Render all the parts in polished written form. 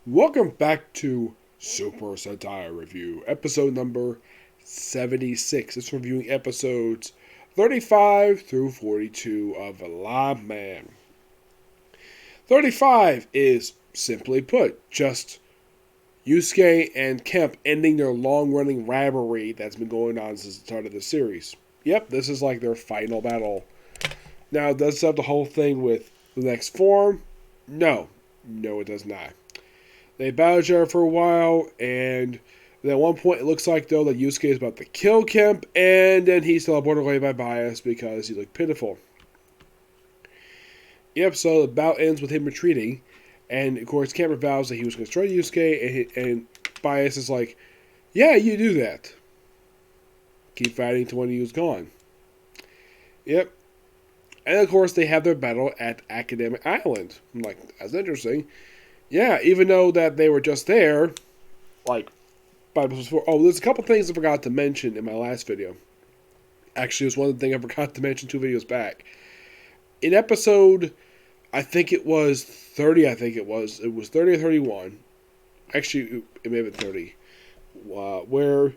Welcome back to Super Sentai Review, episode number 76. It's reviewing episodes 35 through 42 of Liveman. 35 is, simply put, just Yusuke and Kemp ending their long-running rivalry that's been going on since the start of the series. Yep, this is like their final battle. Now, does it have the whole thing with the next form? No. No, it does not. They battle each other for a while, and then at one point it looks like, though, that Yusuke is about to kill Kemp, and then he's teleported away by Bias because he looked pitiful. Yep, so the bout ends with him retreating, and of course Kemp vows that he was going to destroy Yusuke, and Bias is like, yeah, you do that. Keep fighting to when he was gone. Yep. And of course they have their battle at Academic Island. I'm like, that's interesting. Yeah, even though that they were just there, like, 5 episodes before. Oh, there's a couple things I forgot to mention in my last video. Actually, it was one thing I forgot to mention 2 videos back. In episode, I think it was 30, it was 30 or 31. Actually, it may have been 30. Where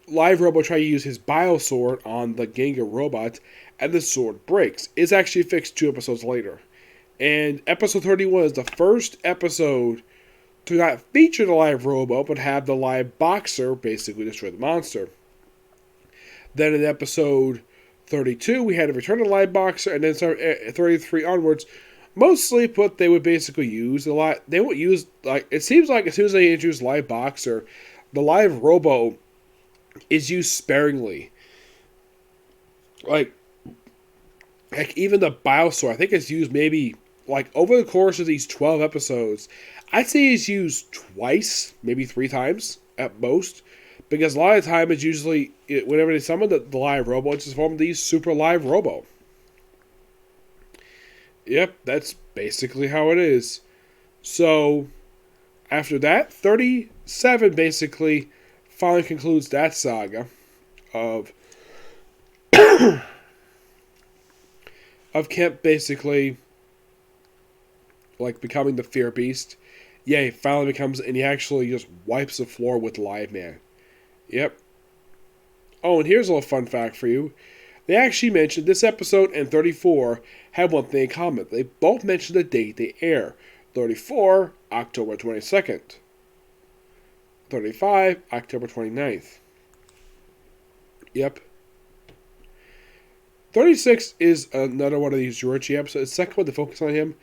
Live Robo tried to use his Bio Sword on the Gengar robot, and the sword breaks. It's actually fixed 2 episodes later. And episode 31 is the first episode to not feature the live robo, but have the live boxer basically destroy the monster. Then in episode 32, we had to return the live boxer, and then start at 33 onwards. Mostly, but they would basically use a lot. They would use, like, it seems like as soon as they introduce live boxer, the live robo is used sparingly. Like even the Biosaur, I think it's used maybe, like, over the course of these 12 episodes, I'd say it's used twice, maybe 3 times at most. Because a lot of the time it's usually, whenever they summon the live robo, it's just form these super live robo. Yep, that's basically how it is. So, after that, 37 basically finally concludes that saga of Kemp basically, like, becoming the Fear Beast. Yeah, he finally becomes, and he actually just wipes the floor with Live Man. Yep. Oh, and here's a little fun fact for you. They actually mentioned this episode and 34 have one thing in common. They both mentioned the date they air. 34, October 22nd. 35, October 29th. Yep. 36 is another one of these Georgie episodes. The second one to focus on him.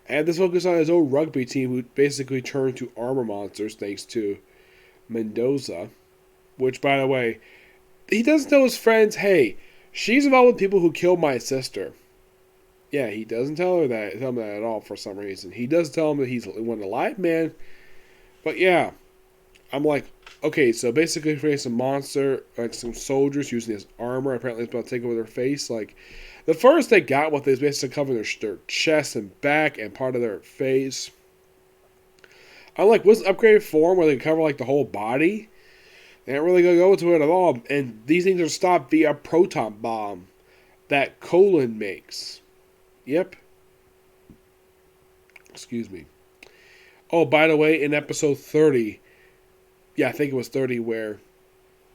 And this focus on his old rugby team, who basically turned to armor monsters thanks to Mendoza. Which, by the way, he doesn't tell his friends, hey, she's involved with people who killed my sister. Yeah, he doesn't tell them that at all for some reason. He does tell him that he's one alive man. But yeah, I'm like, okay, so basically creating some monster, like some soldiers using his armor. Apparently it's about to take over their face. Like, the first they got with this basically covering their chest and back and part of their face. I'm like, what's upgraded form where they cover like the whole body? They aren't really going to go into it at all. And these things are stopped via a proton bomb that Colon makes. Yep. Excuse me. Oh, by the way, in episode 30, yeah, I think it was 30, where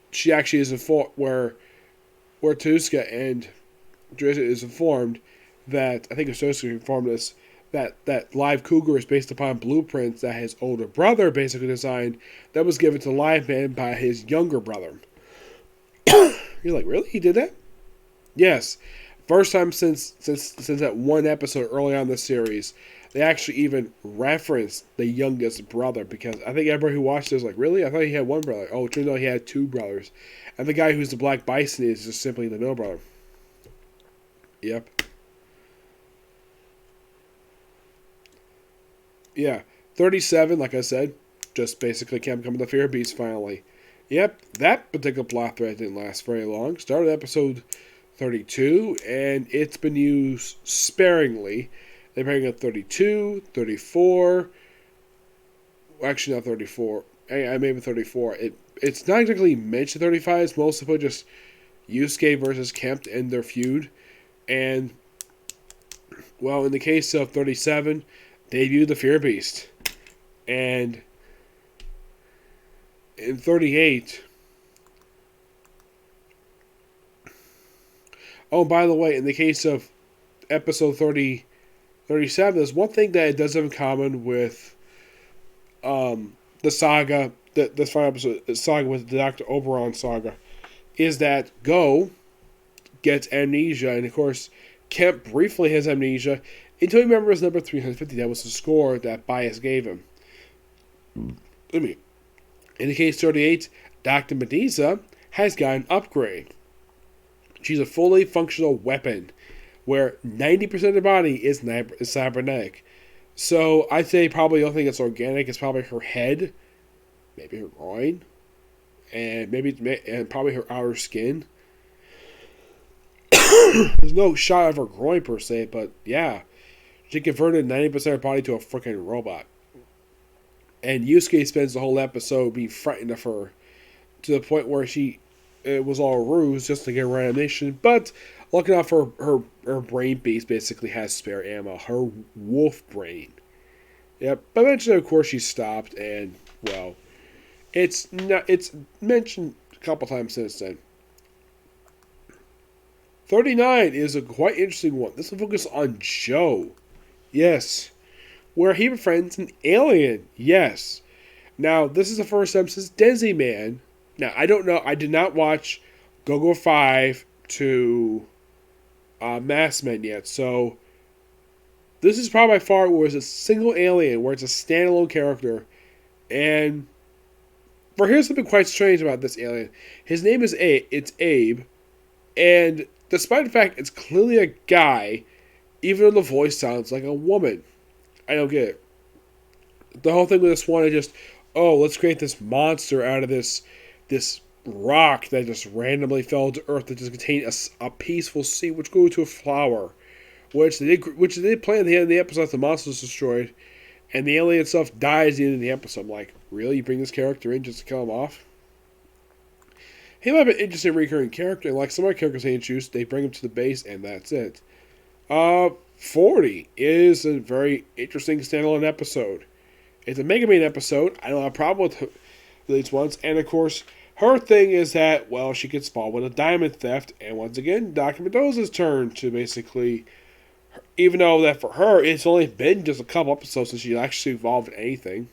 she actually is informed, where Tuska and Drizzt is informed that, I think Tuska informed us, that Live Cougar is based upon blueprints that his older brother basically designed that was given to Live Man by his younger brother. You're like, really? He did that? Yes. First time since that one episode early on in the series, they actually even referenced the youngest brother, because I think everybody who watched it was like, really? I thought he had one brother. Oh, it turns out he had 2 brothers. And the guy who's the Black Bison is just simply the middle brother. Yep. Yeah. 37, like I said, just basically Kemp becoming the Fear Beast finally. Yep, that particular plot thread didn't last very long. Started episode 32, and it's been used sparingly. They're bringing up 32, 34. Actually, not 34. I maybe 34. It's not exactly mentioned 35. It's mostly just Yusuke versus Kemp and their feud. And, well, in the case of 37, debuted the Fear Beast. And in 38... Oh, by the way, in the case of episode 37, there's one thing that it does have in common with the saga, this final episode, the saga with the Dr. Oberon saga, is that Go gets amnesia, and of course, Kemp briefly has amnesia until he remembers number 350. That was the score that Bias gave him. Let me. In the case 38, Dr. Medusa has got an upgrade. She's a fully functional weapon where 90% of her body is cybernetic. So I'd say probably the only thing that's organic is probably her head, maybe her groin, and probably her outer skin. There's no shot of her groin per se, but yeah, she converted 90% of her body to a freaking robot. And Yusuke spends the whole episode being frightened of her to the point where it was all a ruse just to get her animation. But looking out for her brain beast basically has spare ammo. Her wolf brain. Yep. But eventually, of course, she stopped, and well, it's mentioned a couple times since then. 39 is a quite interesting one. This will focus on Joe. Yes. Where he befriends an alien. Yes. Now, this is the first time since Desi Man. Now, I don't know. I did not watch Go-Go 5 to Mass Men yet. So, this is probably by far where it's a single alien, where it's a standalone character. And here's something quite strange about this alien. His name is Abe. It's Abe. And despite the fact it's clearly a guy, even though the voice sounds like a woman. I don't get it. The whole thing with this one is just, let's create this monster out of this rock that just randomly fell to Earth that just contained a peaceful seed which grew to a flower, which they did play at the end of the episode after the monster was destroyed, and the alien itself dies at the end of the episode. I'm like, really? You bring this character in just to kill him off? He might have an interesting recurring character, and like some other characters they introduce, they bring him to the base, and that's it. 40 is a very interesting standalone episode. It's a Mega Man episode. I don't have a problem with these ones. And of course, her thing is that, well, she gets involved with a diamond theft. And once again, Dr. Mendoza's turn to basically, even though that for her, it's only been just a couple episodes since she actually involved in anything.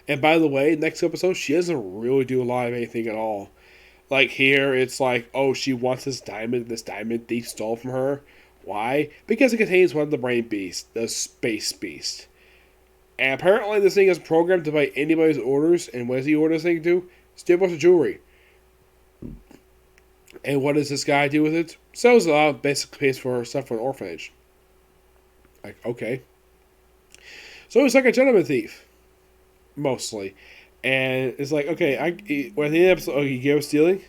And by the way, next episode, she doesn't really do a lot of anything at all. Like here, it's like, she wants this diamond thief stole from her. Why? Because it contains one of the brain beasts, the space beast. And apparently this thing is programmed to buy anybody's orders, and what does he order this thing to do? Steal a bunch of jewelry. And what does this guy do with it? Sells it out, basically pays for stuff for an orphanage. Like, okay. So he's like a gentleman thief. Mostly. And it's like, okay, at the end of the episode, you gave up stealing?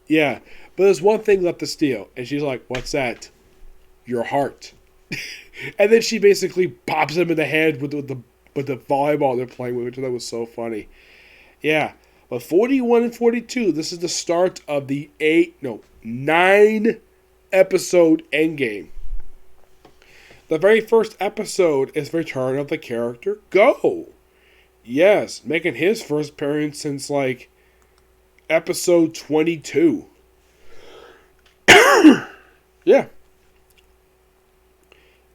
Yeah. But there's one thing left to steal. And she's like, what's that? Your heart. And then she basically pops him in the head with the volleyball they're playing with, which I thought was so funny. Yeah. But 41 and 42, this is the start of the 9 episode endgame. The very first episode is Return of the Character Go. Yes, making his first appearance since like episode 22. Yeah.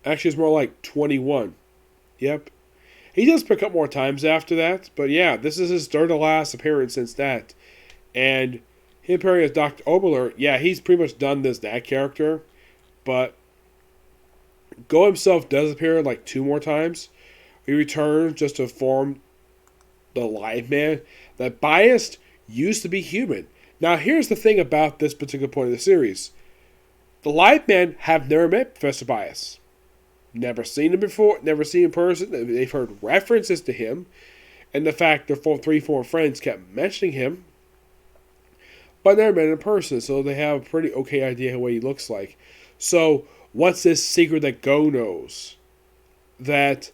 Actually, it's more like 21. Yep. He does pick up more times after that, but yeah, this is his third to last appearance since that. And him appearing as Dr. Oberler, yeah, he's pretty much done that character, but Go himself does appear like 2 more times. He returns just to form the Liveman. That Biased used to be human. Now, here's the thing about this particular point of the series. The Livemen have never met Professor Bias. Never seen him before, never seen him in person. They've heard references to him. And the fact their 3-4 friends kept mentioning him. But never met him in person, so they have a pretty okay idea of what he looks like. So, what's this secret that Go knows? That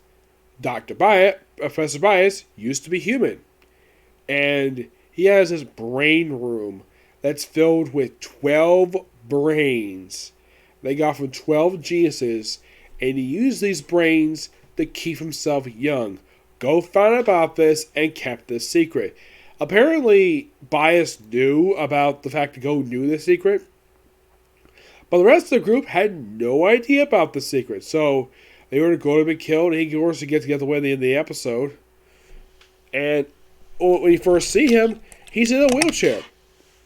Professor Bias used to be human. And he has this brain room that's filled with 12 brains they got from 12 geniuses, and he used these brains to keep himself young. go find out about this and kept this secret. Apparently, Bias knew about the fact that Go knew the secret, but the rest of the group had no idea about the secret. So they were going to be killed, and he, of course, he gets to get away at the end of the episode. And when you first see him, he's in a wheelchair.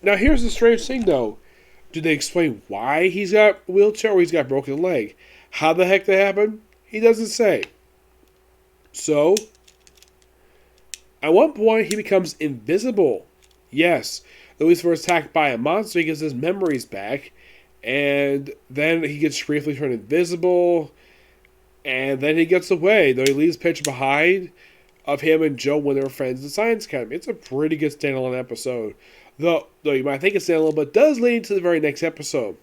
Now, here's the strange thing, though. Do they explain why he's got a wheelchair or he's got a broken leg? How the heck that happened? He doesn't say. So, at one point, he becomes invisible. Yes, though he's first attacked by a monster, he gets his memories back. And then he gets briefly turned invisible. And then he gets away, though he leaves a picture behind of him and Joe when they were friends in Science Academy. It's a pretty good standalone episode. Though you might think it's standalone, but it does lead to the very next episode,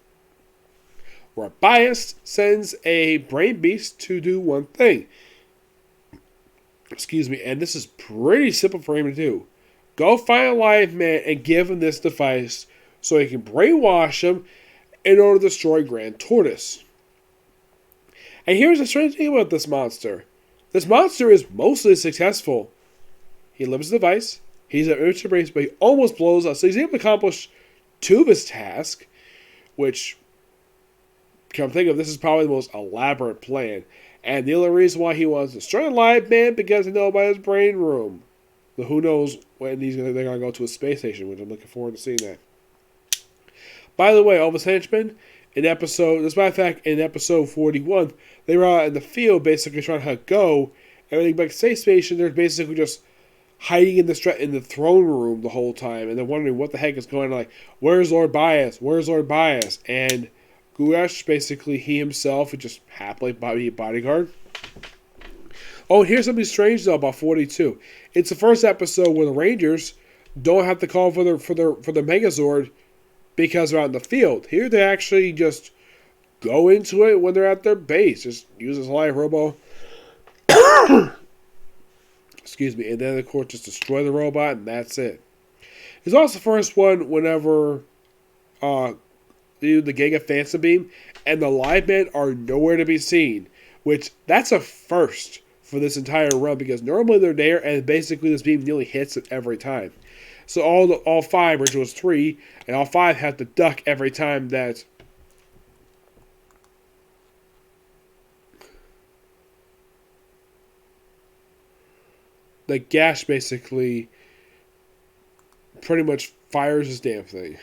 where Bias sends a brain beast to do one thing. Excuse me, and this is pretty simple for him to do. Go find a Liveman and give him this device so he can brainwash him in order to destroy Grand Tortoise. And here's the strange thing about this monster. This monster is mostly successful. He delivers the device. He's an image brace, but he almost blows up. So he's able to accomplish 2 of his tasks, which, come think of, this is probably the most elaborate plan. And the only reason why he wants to destroy the Liveman because they know about his brain room. But who knows when they're going to go to a space station, which I'm looking forward to seeing that. By the way, all of his henchmen, as a matter of fact, in episode 41, they were out in the field basically trying to Go, and when they get back to the space station, they're basically just hiding in the throne room the whole time, and they're wondering what the heck is going on. Like, where's Lord Bias? Where's Lord Bias? And Gulash, basically, he himself would just happily be a bodyguard. Oh, and here's something strange though about 42. It's the first episode where the Rangers don't have to call for the Megazord because they're out in the field. Here they actually just go into it when they're at their base. Just use this live robo. Excuse me. And then, of course, just destroy the robot, and that's it. It's also the first one whenever they do the Giga Phantom Beam, and the Livemen are nowhere to be seen. Which, that's a first for this entire run, because normally they're there, and basically this beam nearly hits it every time. So all 5, which was 3, and all 5 have to duck every time that the gas basically pretty much fires this damn thing.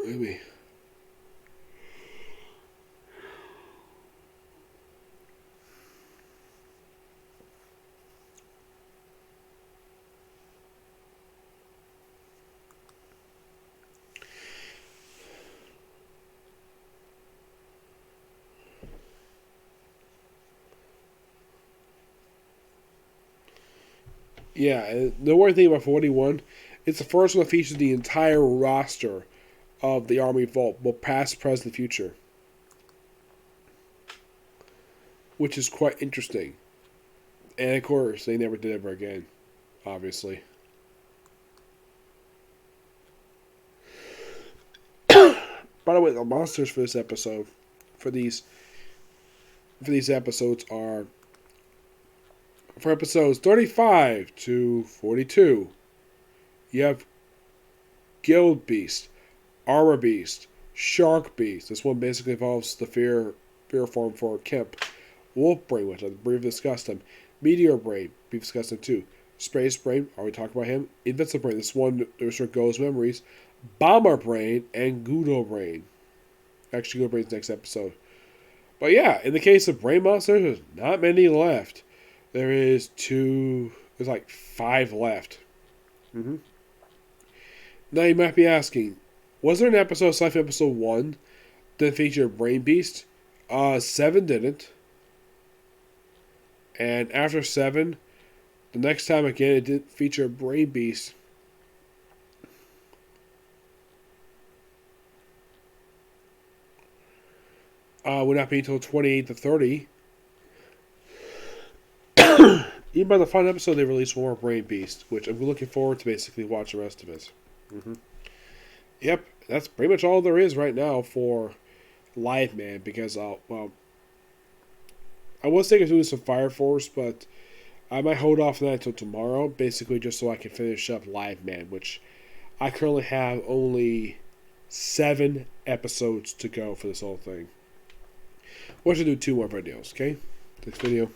Maybe. Yeah, and the one thing about 41, it's the first one that features the entire roster of the Army Vault, both past, present, future. Which is quite interesting. And of course, they never did it ever again, obviously. By the way, the monsters for this episode, for these episodes are, for episodes 35 to 42, you have Guild Beast, Armor Beast, Shark Beast. This one basically involves the fear form for Kemp. Wolf Brain, which I briefly discussed him. Meteor Brain, we've discussed him too. Space Brain, already talked about him. Invincible Brain, this one that goes memories. Bomber Brain, and Gudo Brain. Actually, Gudo Brain's next episode. But yeah, in the case of Brain Monsters, there's not many left. There's like 5 left. Mm-hmm. Now you might be asking, was there an episode, aside episode 1, that featured Brain Beast? 7 didn't. And after 7, the next time again, it didn't feature Brain Beast. Would not be until 28 to 30. Even by the final episode, they released more Brain Beast, which I'm looking forward to basically watch the rest of it. Mm-hmm. Yep, that's pretty much all there is right now for Liveman, because I was thinking of doing some Fire Force, but I might hold off on that until tomorrow, basically just so I can finish up Liveman, which I currently have only 7 episodes to go for this whole thing. We're going to do 2 more videos, okay? Next video.